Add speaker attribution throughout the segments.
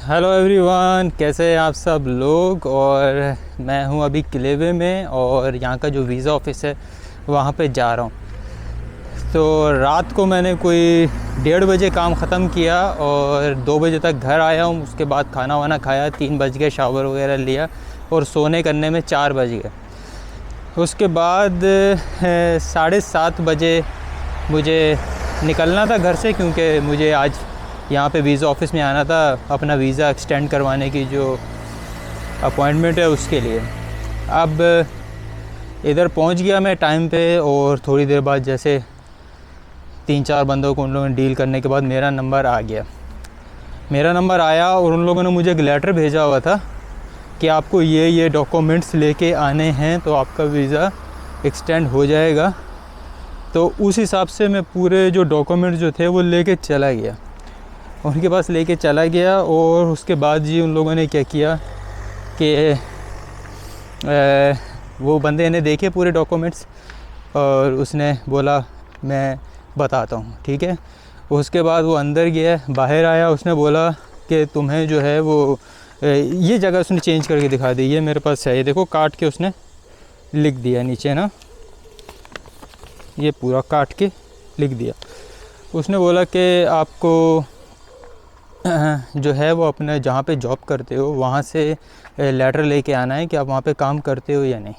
Speaker 1: Hello everyone, कैसे हैं आप सब लोग। और मैं हूं अभी किलेवे में और यहाँ का जो वीज़ा ऑफिस है वहाँ पे जा रहा हूँ। तो रात को मैंने कोई 1:30 बजे काम ख़त्म किया और 2 बजे तक घर आया हूँ। उसके बाद खाना वाना खाया, 3 बज गए, शावर वगैरह लिया और सोने करने में 4 बज गए। उसके बाद 7:30 बजे मुझे निकलना था घर से, क्योंकि मुझे आज यहाँ पे वीज़ा ऑफिस में आना था अपना वीज़ा एक्सटेंड करवाने की जो अपॉइंटमेंट है उसके लिए। अब इधर पहुँच गया मैं टाइम पे और थोड़ी देर बाद जैसे 3-4 बंदों को उन लोगों ने डील करने के बाद मेरा नंबर आ गया। मेरा नंबर आया और उन लोगों ने मुझे एक लेटर भेजा हुआ था कि आपको ये डॉक्यूमेंट्स लेके आने हैं तो आपका वीज़ा एक्सटेंड हो जाएगा। तो उस हिसाब से मैं पूरे जो डॉक्यूमेंट्स जो थे वो लेके चला गया, उनके पास लेके चला गया। और उसके बाद जी उन लोगों ने क्या किया कि वो बंदे ने देखे पूरे डॉक्यूमेंट्स और उसने बोला मैं बताता हूँ, ठीक है। उसके बाद वो अंदर गया, बाहर आया, उसने बोला कि तुम्हें जो है वो ये जगह उसने चेंज करके दिखा दी। ये मेरे पास है, ये देखो काट के उसने लिख दिया नीचे ना, ये पूरा काट के लिख दिया। उसने बोला कि आपको जो है वो अपने जहाँ पे जॉब करते हो वहाँ से लेटर लेके आना है कि आप वहाँ पे काम करते हो या नहीं।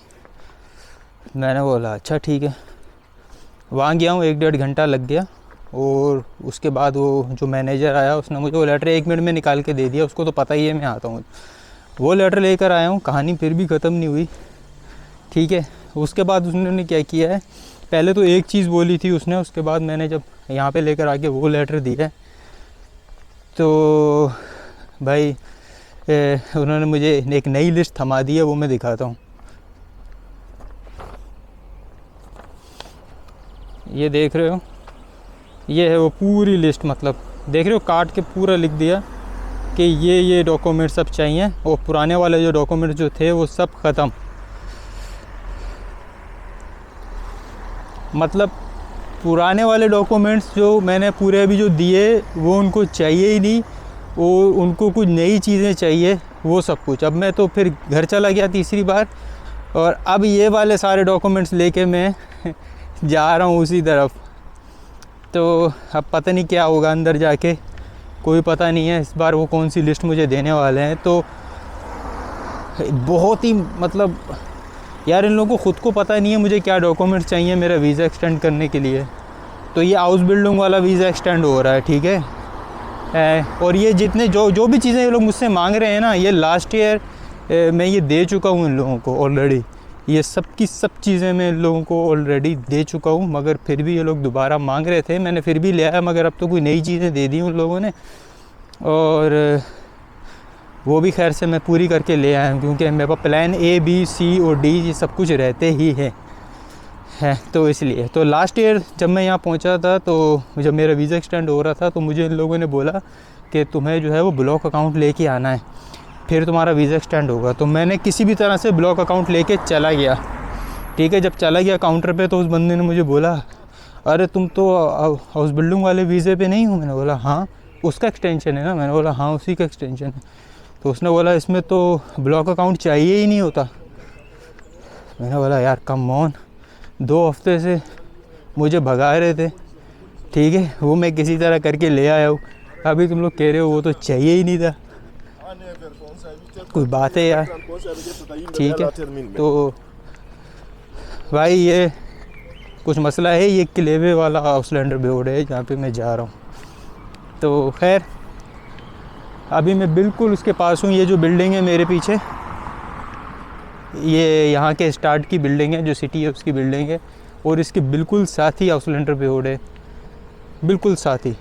Speaker 1: मैंने बोला अच्छा ठीक है। वहाँ गया हूँ, 1-1.5 घंटा लग गया और उसके बाद वो जो मैनेजर आया उसने मुझे वो लेटर 1 मिनट में निकाल के दे दिया। उसको तो पता ही है मैं आता हूँ। वो लेटर लेकर आया हूँ, कहानी फिर भी ख़त्म नहीं हुई, ठीक है। उसके बाद उसने क्या किया है, पहले तो एक चीज़ बोली थी उसने, उसके बाद मैंने जब यहाँ पे लेकर आके वो लेटर दिया है तो भाई उन्होंने मुझे एक नई लिस्ट थमा दी है, वो मैं दिखाता हूँ। ये देख रहे हो, ये है वो पूरी लिस्ट, मतलब देख रहे हो काट के पूरा लिख दिया कि ये डॉक्यूमेंट सब चाहिए और पुराने वाले जो डॉक्यूमेंट जो थे वो सब ख़त्म। मतलब पुराने वाले डॉक्यूमेंट्स जो मैंने पूरे अभी जो दिए वो उनको चाहिए ही नहीं, वो उनको कुछ नई चीज़ें चाहिए, वो सब कुछ। अब मैं तो फिर घर चला गया तीसरी बार और अब ये वाले सारे डॉक्यूमेंट्स लेके मैं जा रहा हूँ उसी तरफ। तो अब पता नहीं क्या होगा अंदर जाके, कोई पता नहीं है इस बार वो कौन सी लिस्ट मुझे देने वाले हैं। तो बहुत ही मतलब यार इन लोगों को ख़ुद को पता नहीं है मुझे क्या डॉक्यूमेंट्स चाहिए मेरा वीज़ा एक्सटेंड करने के लिए। तो ये हाउस बिल्डिंग वाला वीज़ा एक्सटेंड हो रहा है, ठीक है। और ये जितने जो भी चीज़ें ये लोग मुझसे मांग रहे हैं ना, ये लास्ट ईयर मैं ये दे चुका हूँ इन लोगों को ऑलरेडी। ये सब की सब चीज़ें मैं इन लोगों को ऑलरेडी दे चुका हूँ, मगर फिर भी ये लोग दोबारा मांग रहे थे। मैंने फिर भी लिया है, मगर अब तो कोई नई चीज़ें दे दी उन लोगों ने और वो भी खैर से मैं पूरी करके ले आया हूँ, क्योंकि मेरे पास प्लान A, B, C और D ये सब कुछ रहते ही है। तो इसलिए तो लास्ट ईयर जब मैं यहाँ पहुँचा था, तो जब मेरा वीज़ा एक्सटेंड हो रहा था, तो मुझे इन लोगों ने बोला कि तुम्हें जो है वो ब्लॉक अकाउंट लेके आना है, फिर तुम्हारा वीज़ा एक्सटेंड होगा। तो मैंने किसी भी तरह से ब्लॉक अकाउंट लेके चला गया, ठीक है। जब चला गया काउंटर पे तो उस बंदे ने मुझे बोला अरे तुम तो हाउस बिल्डिंग वाले वीज़े पे नहीं हो। मैंने बोला हाँ, उसका एक्सटेंशन है ना। मैंने बोला हाँ उसी का एक्सटेंशन है। तो उसने बोला इसमें तो ब्लॉक अकाउंट चाहिए ही नहीं होता। मैंने बोला यार कम ऑन, 2 हफ्ते से मुझे भगा रहे थे, ठीक है, वो मैं किसी तरह करके ले आया हूँ। अभी तुम लोग कह रहे हो वो तो चाहिए ही नहीं था। कोई बात है यार, ठीक है। तो भाई ये कुछ मसला है, ये किलेवे वाला आउसलैंडर बोर्ड है जहाँ पे मैं जा रहा हूँ। तो खैर अभी मैं बिल्कुल उसके पास हूँ। ये जो बिल्डिंग है मेरे पीछे, ये यहाँ के स्टार्ट की बिल्डिंग है, जो सिटी है उसकी बिल्डिंग है, और इसके बिल्कुल साथ ही आउसलैंडर रोड है, बिल्कुल साथ ही।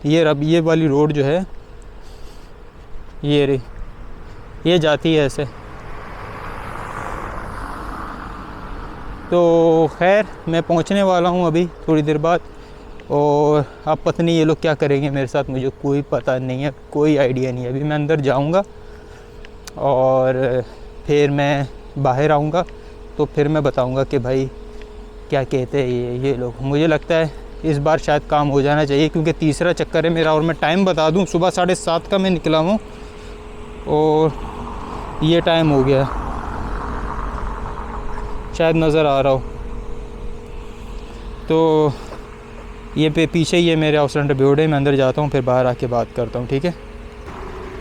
Speaker 1: ये वाली रोड जो है ये जाती है ऐसे। तो खैर मैं पहुँचने वाला हूँ अभी थोड़ी देर बाद, और अब पता नहीं ये लोग क्या करेंगे मेरे साथ, मुझे कोई पता नहीं है, कोई आइडिया नहीं है। अभी मैं अंदर जाऊंगा और फिर मैं बाहर आऊंगा तो फिर मैं बताऊंगा कि भाई क्या कहते हैं ये लोग। मुझे लगता है इस बार शायद काम हो जाना चाहिए, क्योंकि तीसरा चक्कर है मेरा। और मैं टाइम बता दूं, सुबह 7:30 का मैं निकला हूँ और ये टाइम हो गया, शायद नज़र आ रहा हो। तो ये पीछे ही है मेरे आउसलैंडर बेवड़े, मैं अंदर जाता हूँ फिर बाहर आके बात करता हूँ, ठीक है।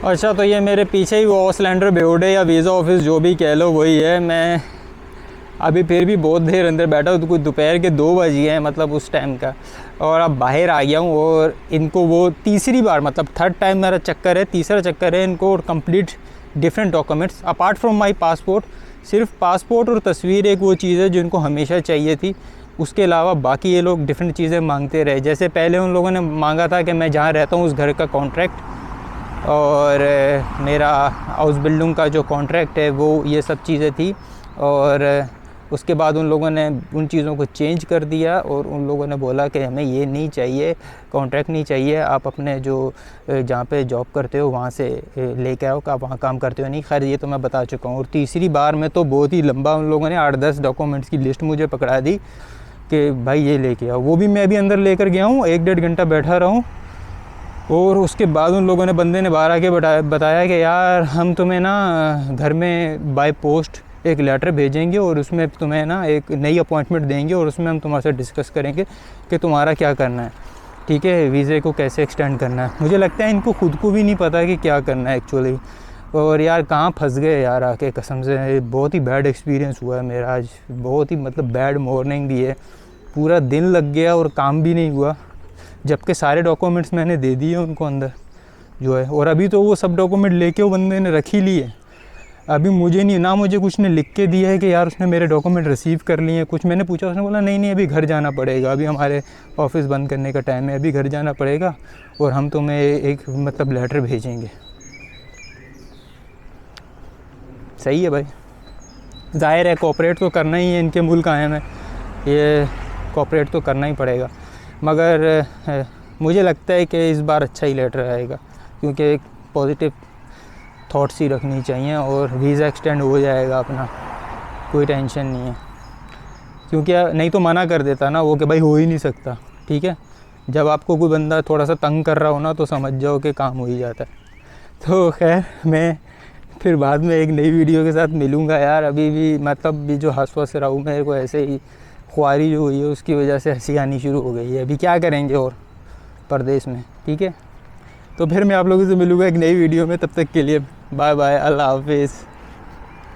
Speaker 1: अच्छा, तो ये मेरे पीछे ही वो आउसलैंडर बेवड़े या वीज़ा ऑफिस जो भी कह लो वही है। मैं अभी फिर भी बहुत देर अंदर बैठा हूँ, तो कुछ दोपहर के 2 बज गए हैं मतलब उस टाइम का, और अब बाहर आ गया हूँ। और इनको वो तीसरी बार मतलब थर्ड टाइम मेरा चक्कर है, तीसरा चक्कर है इनको complete different documents apart from my passport. सिर्फ पासपोर्ट और तस्वीर एक वो चीज़ है जो इनको हमेशा चाहिए थी, उसके अलावा बाकी ये लोग डिफरेंट चीज़ें मांगते रहे। जैसे पहले उन लोगों ने मांगा था कि मैं जहाँ रहता हूँ उस घर का कॉन्ट्रैक्ट और मेरा हाउस बिल्डिंग का जो कॉन्ट्रैक्ट है वो, ये सब चीज़ें थी। और उसके बाद उन लोगों ने उन चीज़ों को चेंज कर दिया और उन लोगों ने बोला कि हमें ये नहीं चाहिए, कॉन्ट्रैक्ट नहीं चाहिए, आप अपने जो जहाँ पे जॉब करते हो वहाँ से लेके आओ कि आप वहाँ काम करते हो नहीं। खैर ये तो मैं बता चुका हूँ। और तीसरी बार में तो बहुत ही लंबा उन लोगों ने 8-10 डॉक्यूमेंट्स की लिस्ट मुझे पकड़ा दी कि भाई ये लेके आओ। वो भी मैं भी अंदर लेकर गया हूँ, 1-1.5 घंटा बैठा रहा हूँ। और उसके बाद उन लोगों ने, बंदे ने बाहर आके बताया कि यार हम तुम्हें ना घर में बाय पोस्ट एक लेटर भेजेंगे और उसमें तुम्हें ना एक नई अपॉइंटमेंट देंगे और उसमें हम तुम्हारे साथ डिस्कस करेंगे कि तुम्हारा क्या करना है, ठीक है, वीज़े को कैसे एक्सटेंड करना है। मुझे लगता है इनको खुद को भी नहीं पता कि क्या करना है एक्चुअली। और यार कहाँ फंस गए यार आके, कसम से बहुत ही बैड एक्सपीरियंस हुआ है मेरा आज, बहुत ही मतलब बैड मॉर्निंग भी है, पूरा दिन लग गया और काम भी नहीं हुआ, जबकि सारे डॉक्यूमेंट्स मैंने दे दिए उनको अंदर जो है। और अभी तो वो सब डॉक्यूमेंट लेके वो बंदे ने रख ही लिए, अभी मुझे नहीं, ना मुझे कुछ ने लिख के दिया है कि यार उसने मेरे डॉक्यूमेंट रिसीव कर लिए हैं। कुछ मैंने पूछा, उसने बोला नहीं अभी घर जाना पड़ेगा, अभी हमारे ऑफिस बंद करने का टाइम है, अभी घर जाना पड़ेगा और हम तुम्हें एक मतलब लेटर भेजेंगे। सही है भाई, ज़ाहिर है कोऑपरेट तो करना ही है, इनके मुल्क आए हैं, ये कोऑपरेट तो करना ही पड़ेगा। मगर मुझे लगता है कि इस बार अच्छा ही लेटर आएगा, क्योंकि एक पॉजिटिव थॉट्स ही रखनी चाहिए और वीज़ा एक्सटेंड हो जाएगा अपना, कोई टेंशन नहीं है। क्योंकि नहीं तो मना कर देता ना वो कि भाई हो ही नहीं सकता, ठीक है। जब आपको कोई बंदा थोड़ा सा तंग कर रहा हो ना तो समझ जाओ कि काम हो ही जाता है। तो खैर मैं फिर बाद में एक नई वीडियो के साथ मिलूँगा यार। अभी भी मतलब भी जो हंस रहा हूँ, मेरे को ऐसे ही ख्वारी जो हुई है उसकी वजह से हंसी आनी शुरू हो गई है। अभी क्या करेंगे और परदेश में, ठीक है। तो फिर मैं आप लोगों से मिलूँगा एक नई वीडियो में, तब तक के लिए बाय बाय, अल्लाह हाफिज़।